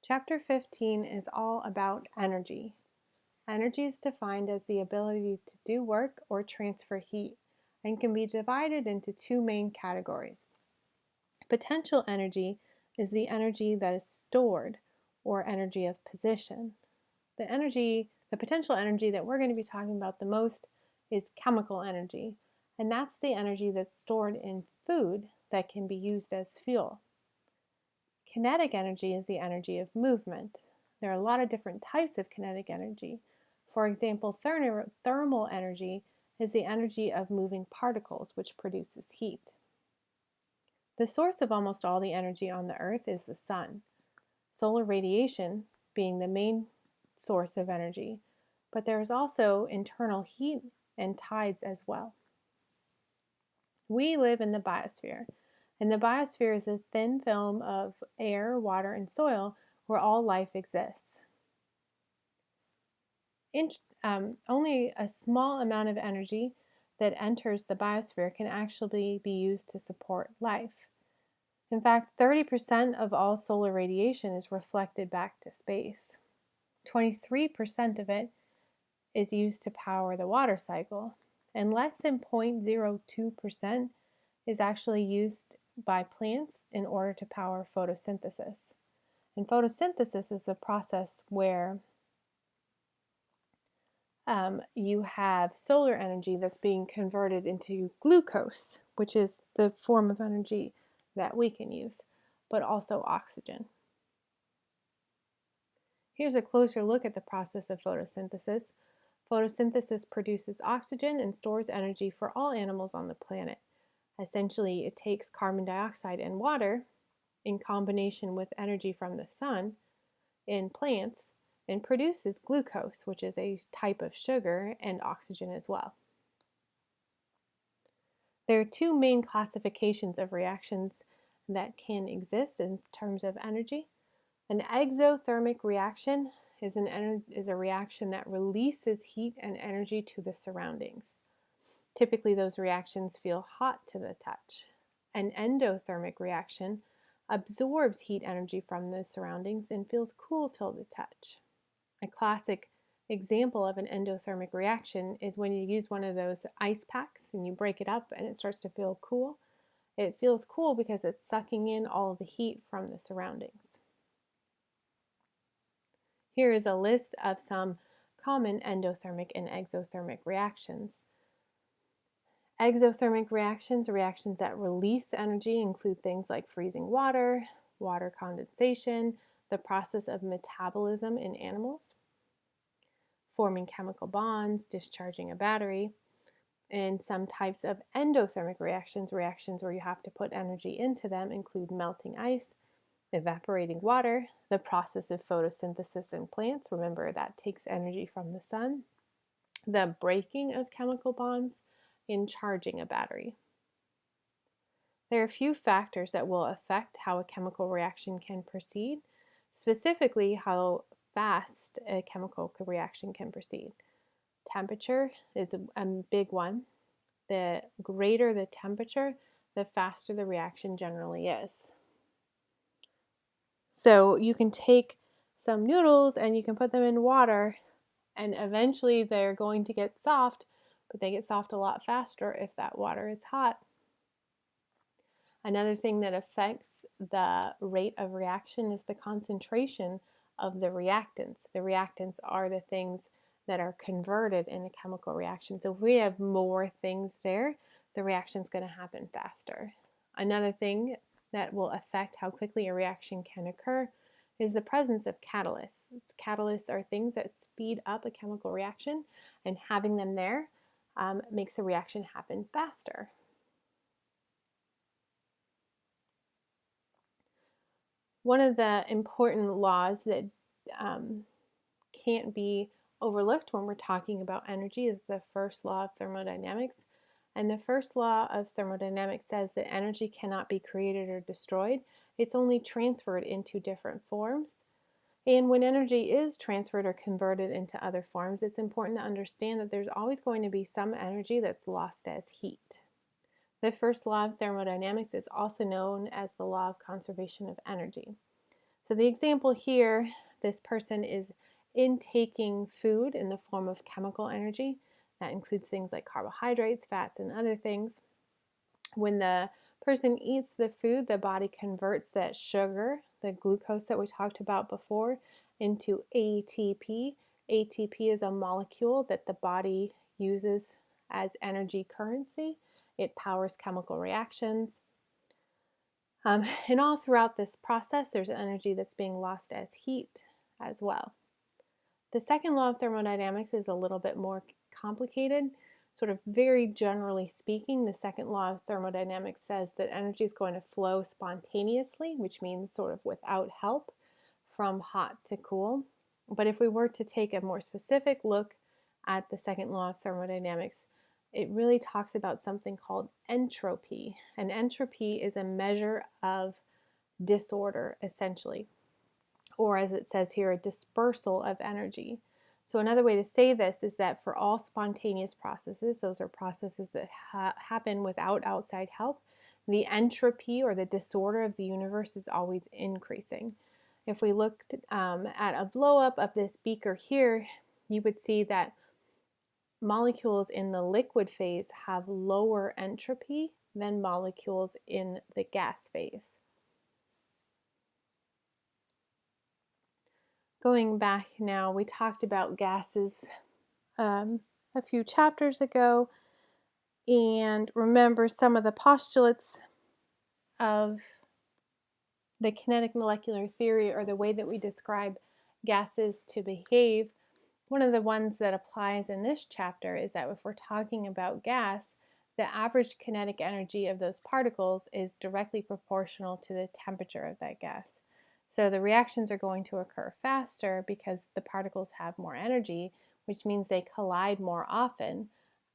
Chapter 15 is all about energy. Energy is defined as the ability to do work or transfer heat and can be divided into two main categories. Potential energy is the energy that is stored, or energy of position. The potential energy that we're going to be talking about the most is chemical energy, and that's the energy that's stored in food that can be used as fuel. Kinetic energy is the energy of movement. There are a lot of different types of kinetic energy. For example, thermal energy is the energy of moving particles, which produces heat. The source of almost all the energy on the Earth is the sun, solar radiation being the main source of energy, but there is also internal heat and tides as well. We live in the biosphere, and the biosphere is a thin film of air, water, and soil where all life exists. Only a small amount of energy that enters the biosphere can actually be used to support life. In fact, 30% of all solar radiation is reflected back to space. 23% of it is used to power the water cycle, and less than 0.02% is actually used by plants in order to power photosynthesis. And photosynthesis is the process where you have solar energy that's being converted into glucose, which is the form of energy that we can use, but also oxygen. Here's a closer look at the process of photosynthesis. Photosynthesis produces oxygen and stores energy for all animals on the planet. Essentially, it takes carbon dioxide and water in combination with energy from the sun in plants and produces glucose, which is a type of sugar, and oxygen as well. There are two main classifications of reactions that can exist in terms of energy. An exothermic reaction is a reaction that releases heat and energy to the surroundings. Typically, those reactions feel hot to the touch. An endothermic reaction absorbs heat energy from the surroundings and feels cool till the touch. A classic example of an endothermic reaction is when you use one of those ice packs and you break it up and it starts to feel cool. It feels cool because it's sucking in all of the heat from the surroundings. Here is a list of some common endothermic and exothermic reactions. Exothermic reactions, reactions that release energy, include things like freezing water, water condensation, the process of metabolism in animals, forming chemical bonds, discharging a battery. And some types of endothermic reactions, reactions where you have to put energy into them, include melting ice, evaporating water, the process of photosynthesis in plants, remember that takes energy from the sun, the breaking of chemical bonds, in charging a battery. There are a few factors that will affect how a chemical reaction can proceed, specifically how fast a chemical reaction can proceed. Temperature is a big one. The greater the temperature, the faster the reaction generally is. So you can take some noodles and you can put them in water, and eventually they're going to get soft, but they get soft a lot faster if that water is hot. Another thing that affects the rate of reaction is the concentration of the reactants. The reactants are the things that are converted in a chemical reaction. So if we have more things there, the reaction is going to happen faster. Another thing that will affect how quickly a reaction can occur is the presence of catalysts. Catalysts are things that speed up a chemical reaction, and having them there makes a reaction happen faster. One of the important laws that can't be overlooked when we're talking about energy is the first law of thermodynamics. And the first law of thermodynamics says that energy cannot be created or destroyed. It's only transferred into different forms. And when energy is transferred or converted into other forms, it's important to understand that there's always going to be some energy that's lost as heat. The first law of thermodynamics is also known as the law of conservation of energy. So the example here, this person is intaking food in the form of chemical energy. That includes things like carbohydrates, fats, and other things. When the person eats the food, the body converts that sugar, the glucose that we talked about before, into ATP. ATP is a molecule that the body uses as energy currency. It powers chemical reactions. And all throughout this process, there's energy that's being lost as heat as well. The second law of thermodynamics is a little bit more complicated. Sort of very generally speaking, the second law of thermodynamics says that energy is going to flow spontaneously, which means sort of without help, from hot to cool. But if we were to take a more specific look at the second law of thermodynamics, it really talks about something called entropy. And entropy is a measure of disorder, essentially, or as it says here, a dispersal of energy. So another way to say this is that for all spontaneous processes, those are processes that happen without outside help, the entropy or the disorder of the universe is always increasing. If we looked at a blow up of this beaker here, you would see that molecules in the liquid phase have lower entropy than molecules in the gas phase. Going back now, we talked about gases a few chapters ago, and remember some of the postulates of the kinetic molecular theory, or the way that we describe gases to behave. One of the ones that applies in this chapter is that if we're talking about gas, the average kinetic energy of those particles is directly proportional to the temperature of that gas. So the reactions are going to occur faster because the particles have more energy, which means they collide more often,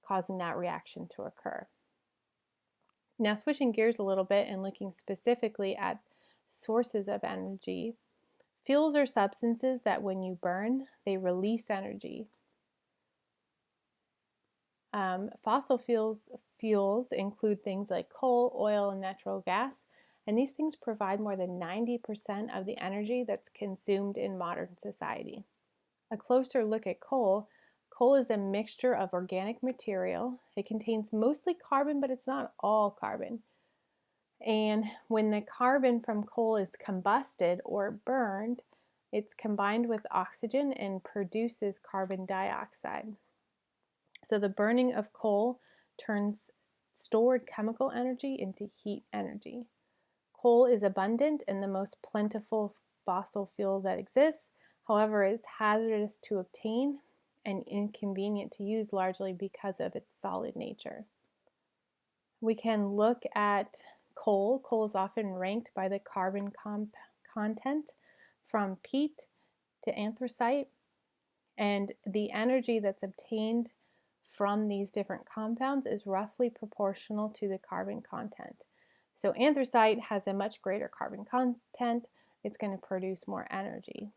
causing that reaction to occur. Now, switching gears a little bit and looking specifically at sources of energy, fuels are substances that when you burn, they release energy. Fossil fuels include things like coal, oil, and natural gas, and these things provide more than 90% of the energy that's consumed in modern society. A closer look at coal. Coal is a mixture of organic material. It contains mostly carbon, but it's not all carbon. And when the carbon from coal is combusted or burned, it's combined with oxygen and produces carbon dioxide. So the burning of coal turns stored chemical energy into heat energy. Coal is abundant and the most plentiful fossil fuel that exists. However, it's hazardous to obtain and inconvenient to use, largely because of its solid nature. We can look at coal. Coal is often ranked by the carbon content from peat to anthracite, and the energy that's obtained from these different compounds is roughly proportional to the carbon content. So anthracite has a much greater carbon content. It's going to produce more energy.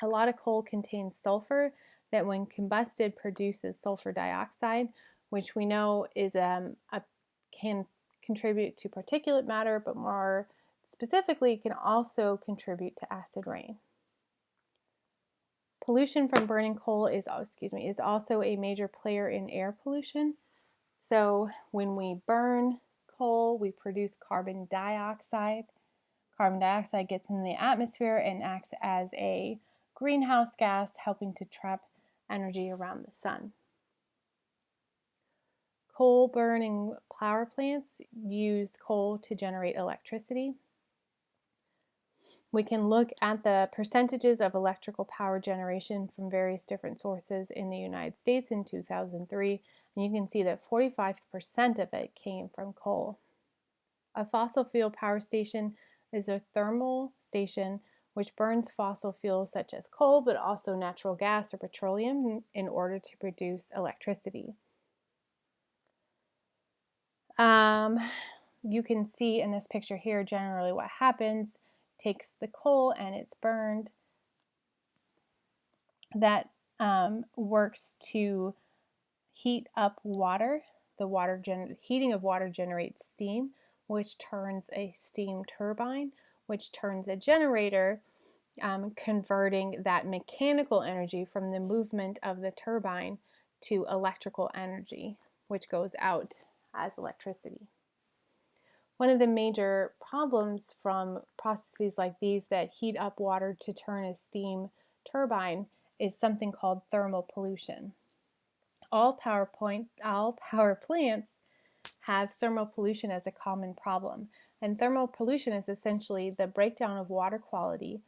A lot of coal contains sulfur that when combusted produces sulfur dioxide, which we know is can contribute to particulate matter, but more specifically can also contribute to acid rain. Pollution from burning coal is also a major player in air pollution. So when we burn coal, we produce carbon dioxide. Carbon dioxide gets in the atmosphere and acts as a greenhouse gas, helping to trap energy around the sun. Coal burning power plants use coal to generate electricity. We can look at the percentages of electrical power generation from various different sources in the United States in 2003, and you can see that 45% of it came from coal. A fossil fuel power station is a thermal station which burns fossil fuels such as coal, but also natural gas or petroleum in order to produce electricity. You can see in this picture here generally what happens. Takes the coal and it's burned. That works to heat up water. The heating of water generates steam, which turns a steam turbine, which turns a generator, converting that mechanical energy from the movement of the turbine to electrical energy, which goes out as electricity. One of the major problems from processes like these that heat up water to turn a steam turbine is something called thermal pollution. All power plants have thermal pollution as a common problem. And thermal pollution is essentially the breakdown of water quality,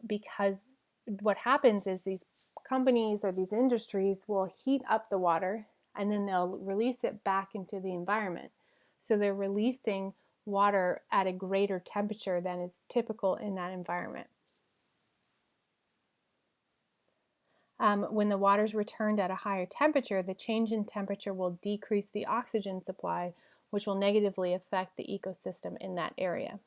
because what happens is these companies or these industries will heat up the water and then they'll release it back into the environment. So they're releasing water at a greater temperature than is typical in that environment. When the water is returned at a higher temperature, the change in temperature will decrease the oxygen supply, which will negatively affect the ecosystem in that area.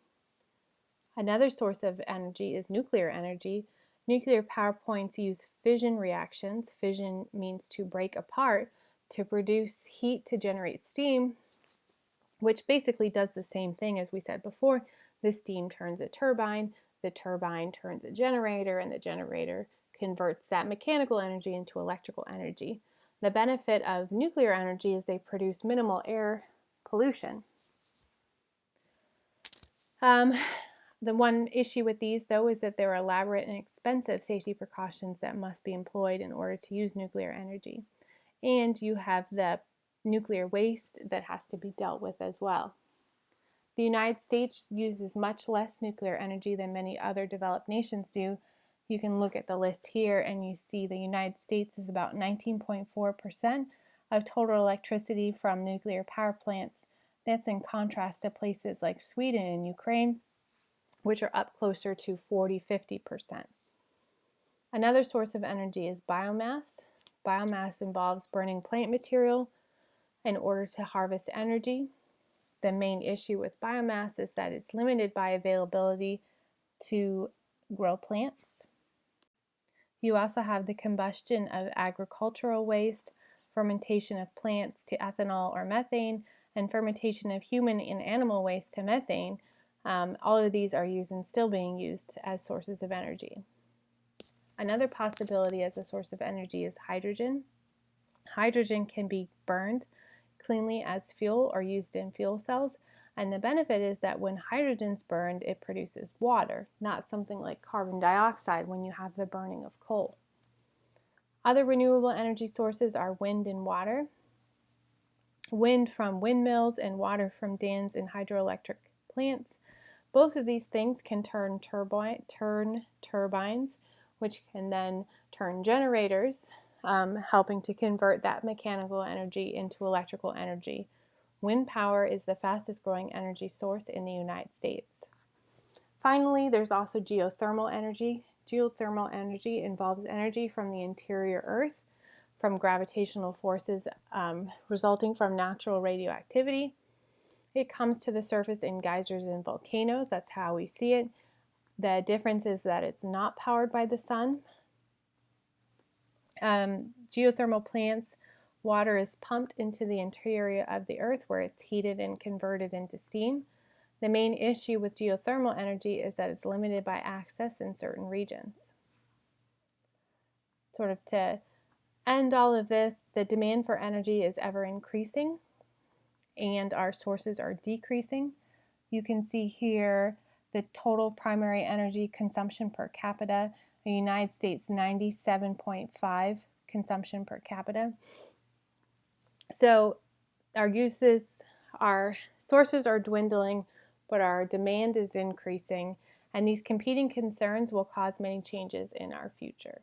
Another source of energy is nuclear energy. Nuclear power plants use fission reactions. Fission means to break apart to produce heat to generate steam, which basically does the same thing as we said before. The steam turns a turbine, the turbine turns a generator, and the generator converts that mechanical energy into electrical energy. The benefit of nuclear energy is they produce minimal air pollution. The one issue with these, though, is that there are elaborate and expensive safety precautions that must be employed in order to use nuclear energy. And you have the nuclear waste that has to be dealt with as well. The United States uses much less nuclear energy than many other developed nations do. You can look at the list here and you see the United States is about 19.4% of total electricity from nuclear power plants. That's in contrast to places like Sweden and Ukraine, which are up closer to 40–50%. Another source of energy is biomass. Biomass involves burning plant material in order to harvest energy. The main issue with biomass is that it's limited by availability to grow plants. You also have the combustion of agricultural waste, fermentation of plants to ethanol or methane, and fermentation of human and animal waste to methane. All of these are used and still being used as sources of energy. Another possibility as a source of energy is hydrogen. Hydrogen can be burned cleanly as fuel or used in fuel cells, and the benefit is that when hydrogen's burned, it produces water, not something like carbon dioxide when you have the burning of coal. Other renewable energy sources are wind and water. Wind from windmills and water from dams and hydroelectric plants. Both of these things can turn turbines, which can then turn generators, helping to convert that mechanical energy into electrical energy. Wind power is the fastest growing energy source in the United States. Finally, there's also geothermal energy. Geothermal energy involves energy from the interior Earth, from gravitational forces resulting from natural radioactivity. It comes to the surface in geysers and volcanoes. That's how we see it. The difference is that it's not powered by the sun. Geothermal plants, water is pumped into the interior of the Earth where it's heated and converted into steam. The main issue with geothermal energy is that it's limited by access in certain regions. Sort of to end all of this, the demand for energy is ever increasing and our sources are decreasing. You can see here the total primary energy consumption per capita. The United States, 97.5 consumption per capita. So our sources are dwindling, but our demand is increasing, and these competing concerns will cause many changes in our future.